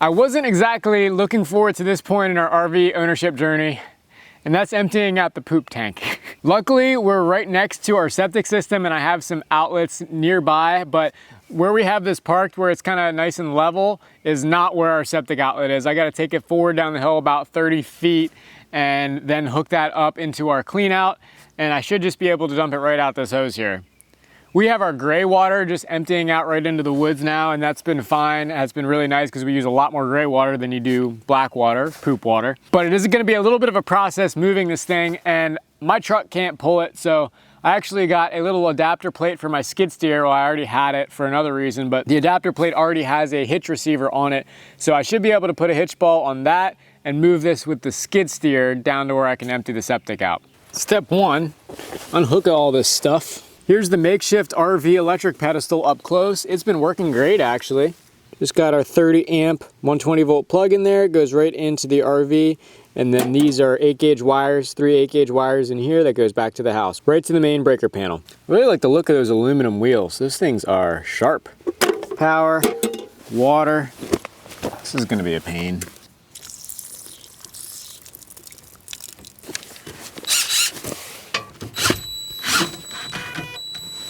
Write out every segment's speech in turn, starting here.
I wasn't exactly looking forward to this point in our RV ownership journey, and that's emptying out the poop tank. Luckily, we're right next to our septic system and I have some outlets nearby, but where we have this parked where it's kind of nice and level is not where our septic outlet is. I got to take it forward down the hill about 30 feet and then hook that up into our clean out, and I should just be able to dump it right out this hose here. We have our gray water just emptying out right into the woods now, and that's been fine. It's been really nice because we use a lot more gray water than you do black water, poop water. But it is going to be a little bit of a process moving this thing, and my truck can't pull it, so I actually got a little adapter plate for my skid steer. Well, I already had it for another reason, but the adapter plate already has a hitch receiver on it, so I should be able to put a hitch ball on that and move this with the skid steer down to where I can empty the septic out. Step one, unhook all this stuff. Here's the makeshift RV electric pedestal up close. It's been working great, actually. Just got our 30 amp 120 volt plug in there. It goes right into the RV. And then these are 8-gauge wires, 3 8-gauge wires in here that goes back to the house, right to the main breaker panel. I really like the look of those aluminum wheels. Those things are sharp. Power, water. This is gonna be a pain.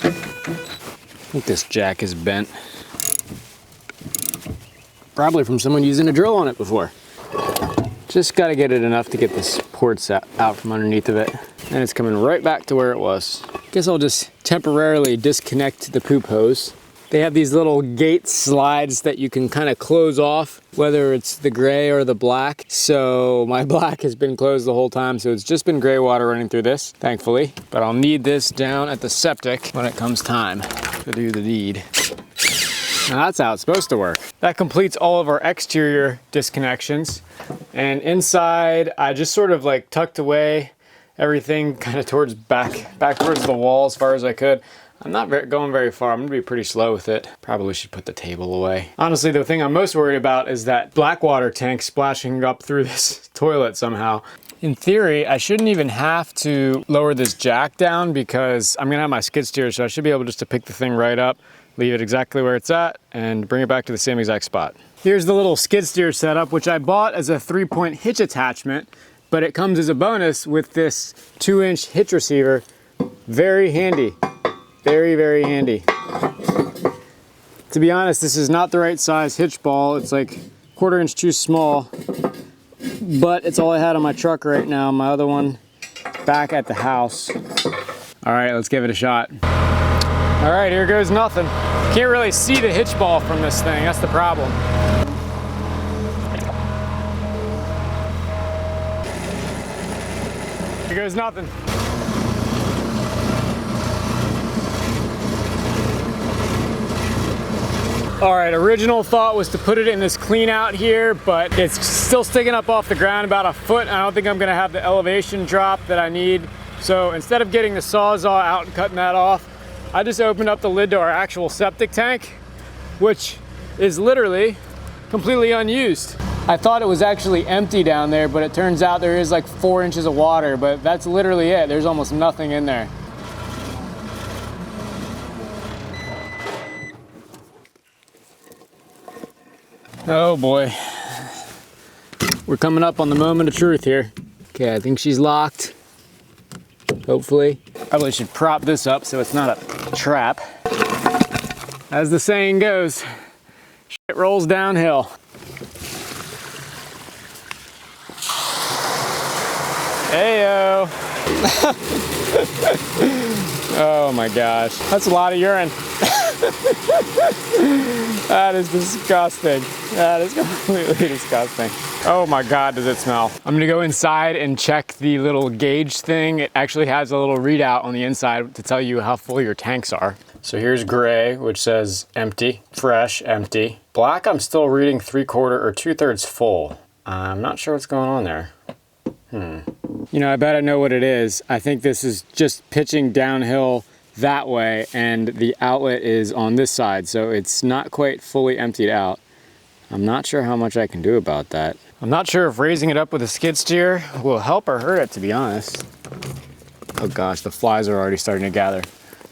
I think this jack is bent. Probably from someone using a drill on it before. Just gotta get it enough to get the supports out from underneath of it. And it's coming right back to where it was. Guess I'll just temporarily disconnect the poop hose. They have these little gate slides that you can kind of close off, whether it's the gray or the black. So my black has been closed the whole time, so it's just been gray water running through this, thankfully. But I'll need this down at the septic when it comes time to do the deed. Now that's how it's supposed to work. That completes all of our exterior disconnections. And inside, I just sort of like tucked away everything kind of towards back towards the wall as far as I could. I'm not going very far. I'm gonna be pretty slow with it. Probably should put the table away. Honestly, the thing I'm most worried about is that black water tank splashing up through this toilet somehow. In theory, I shouldn't even have to lower this jack down because I'm gonna have my skid steer, so I should be able just to pick the thing right up, leave it exactly where it's at, and bring it back to the same exact spot. Here's the little skid steer setup, which I bought as a 3-point hitch attachment, but it comes as a bonus with this 2-inch hitch receiver. Very handy. Very, very handy. To be honest, this is not the right size hitch ball. It's like 1/4 inch too small, but it's all I had on my truck right now. My other one back at the house. All right, let's give it a shot. All right, here goes nothing. Can't really see the hitch ball from this thing. That's the problem. Here goes nothing. All right, original thought was to put it in this clean out here, but it's still sticking up off the ground about a foot. I don't think I'm gonna have the elevation drop that I need. So instead of getting the Sawzall out and cutting that off, I just opened up the lid to our actual septic tank, which is literally completely unused. I thought it was actually empty down there, but it turns out there is like 4 inches of water, but that's literally it. There's almost nothing in there. Oh boy. We're coming up on the moment of truth here. Okay, I think she's locked. Hopefully. Probably should prop this up so it's not a trap. As the saying goes, shit rolls downhill. Heyo. Oh my gosh, that's a lot of urine. That is disgusting. That is completely disgusting. Oh my God, does it smell. I'm gonna go inside and check the little gauge thing. It actually has a little readout on the inside to tell you how full your tanks are. So here's gray, which says empty, fresh, empty. Black, I'm still reading 3/4 or 2/3 full. I'm not sure what's going on there. You know, I bet I know what it is. I think this is just pitching downhill that way and the outlet is on this side, so it's not quite fully emptied out. I'm not sure how much I can do about that. I'm not sure if raising it up with a skid steer will help or hurt it, to be honest. Oh gosh, the flies are already starting to gather.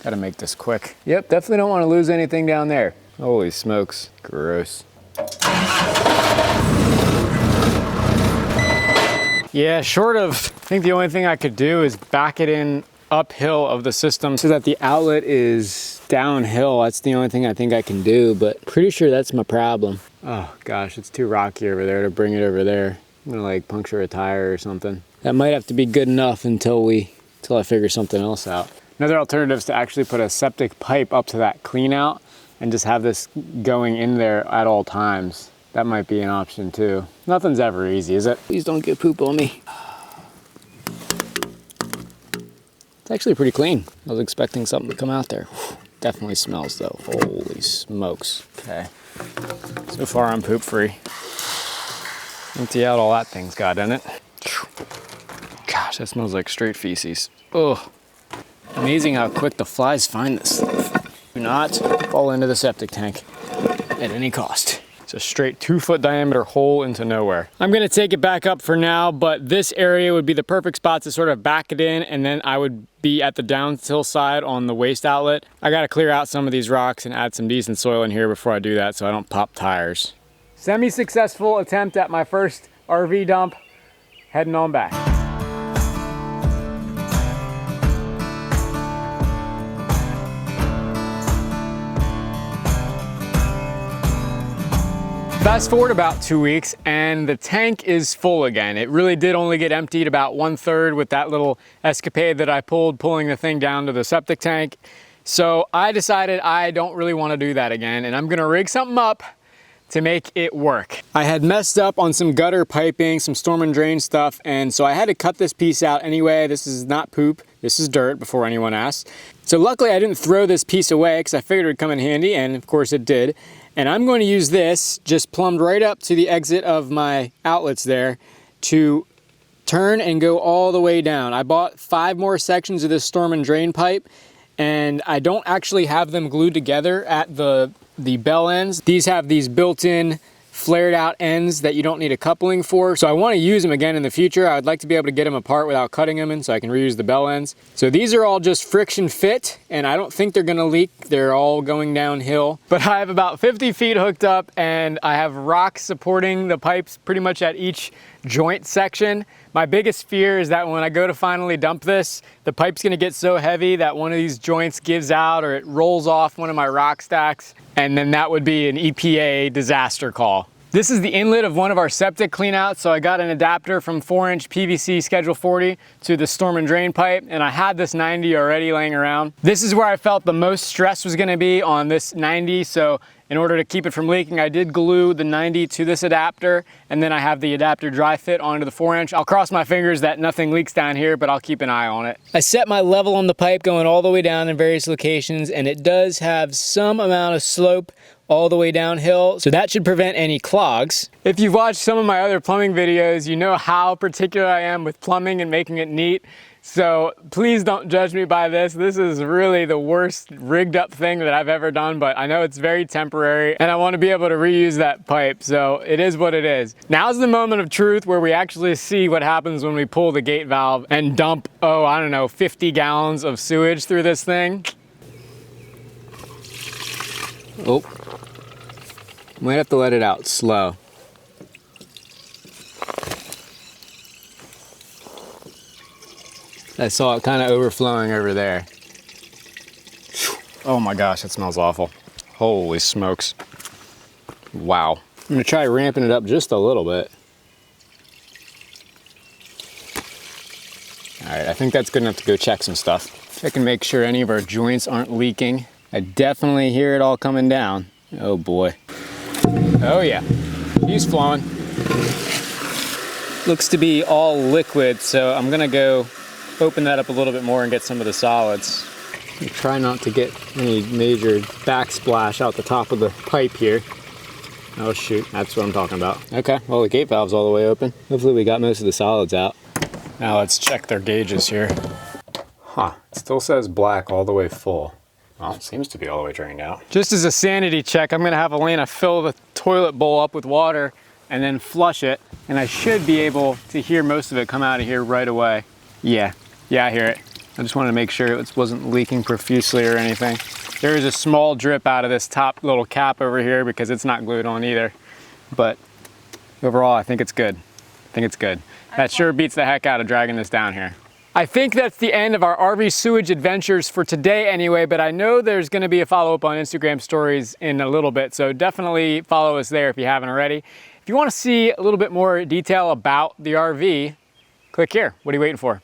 Gotta make this quick. Yep, definitely don't want to lose anything down there. Holy smokes, gross. Yeah, short of, I think the only thing I could do is back it in uphill of the system so that the outlet is downhill. That's the only thing I think I can do, but pretty sure that's my problem. Oh gosh, it's too rocky over there to bring it over there. I'm gonna like puncture a tire or something. That might have to be good enough until I figure something else out. Another alternative is to actually put a septic pipe up to that clean out and just have this going in there at all times. That might be an option too. Nothing's ever easy, is it? Please don't get poop on me. It's actually pretty clean. I was expecting something to come out there. Definitely smells though. Holy smokes. Okay. So far I'm poop free. Empty out all that thing's got in it. Gosh, that smells like straight feces. Ugh. Amazing how quick the flies find this stuff. Do not fall into the septic tank at any cost. It's a straight 2-foot diameter hole into nowhere. I'm gonna take it back up for now, but this area would be the perfect spot to sort of back it in, and then I would be at the downhill side on the waste outlet. I gotta clear out some of these rocks and add some decent soil in here before I do that so I don't pop tires. Semi-successful attempt at my first RV dump, heading on back. Fast forward about 2 weeks and the tank is full again. It really did only get emptied about 1/3 with that little escapade that I pulled, pulling the thing down to the septic tank. So I decided I don't really want to do that again, and I'm gonna rig something up to make it work. I had messed up on some gutter piping, some storm and drain stuff, and so I had to cut this piece out anyway. This is not poop, this is dirt, before anyone asks. So luckily I didn't throw this piece away because I figured it would come in handy, and of course it did. And I'm going to use this, just plumbed right up to the exit of my outlets there, to turn and go all the way down. I bought 5 more sections of this storm and drain pipe, and I don't actually have them glued together at the bell ends. These have these built-in flared out ends that you don't need a coupling for. So I want to use them again in the future. I would like to be able to get them apart without cutting them in so I can reuse the bell ends. So these are all just friction fit, and I don't think they're gonna leak. They're all going downhill. But I have about 50 feet hooked up, and I have rocks supporting the pipes pretty much at each joint section. My biggest fear is that when I go to finally dump this, the pipe's gonna get so heavy that one of these joints gives out or it rolls off one of my rock stacks, and then that would be an EPA disaster call. This is the inlet of one of our septic cleanouts, so I got an adapter from 4-inch PVC Schedule 40 to the storm and drain pipe, and I had this 90 already laying around. This is where I felt the most stress was gonna be on this 90, so in order to keep it from leaking, I did glue the 90 to this adapter, and then I have the adapter dry fit onto the 4-inch. I'll cross my fingers that nothing leaks down here, but I'll keep an eye on it. I set my level on the pipe going all the way down in various locations, and it does have some amount of slope all the way downhill, so that should prevent any clogs. If you've watched some of my other plumbing videos, you know how particular I am with plumbing and making it neat. So please don't judge me by this. This is really the worst rigged up thing that I've ever done, but I know it's very temporary and I want to be able to reuse that pipe, so it is what it is. Now's the moment of truth where we actually see what happens when we pull the gate valve and dump, oh, I don't know, 50 gallons of sewage through this thing. Oh, might have to let it out slow. I saw it kind of overflowing over there. Oh my gosh, that smells awful. Holy smokes. Wow. I'm gonna try ramping it up just a little bit. All right, I think that's good enough to go check some stuff. Check and make sure any of our joints aren't leaking. I definitely hear it all coming down. Oh boy. Oh yeah, he's flowing. Looks to be all liquid, so I'm gonna go open that up a little bit more and get some of the solids. And try not to get any major backsplash out the top of the pipe here. Oh shoot, that's what I'm talking about. Okay, well the gate valve's all the way open. Hopefully we got most of the solids out. Now let's check their gauges here. Huh, it still says black all the way full. Well, it seems to be all the way drained out. Just as a sanity check, I'm gonna have Elena fill the toilet bowl up with water and then flush it. And I should be able to hear most of it come out of here right away. Yeah, I hear it. I just wanted to make sure it wasn't leaking profusely or anything. There is a small drip out of this top little cap over here because it's not glued on either. But overall, I think it's good. I think it's good. That sure beats the heck out of dragging this down here. I think that's the end of our RV sewage adventures for today anyway, but I know there's gonna be a follow-up on Instagram stories in a little bit, so definitely follow us there if you haven't already. If you wanna see a little bit more detail about the RV, click here. What are you waiting for?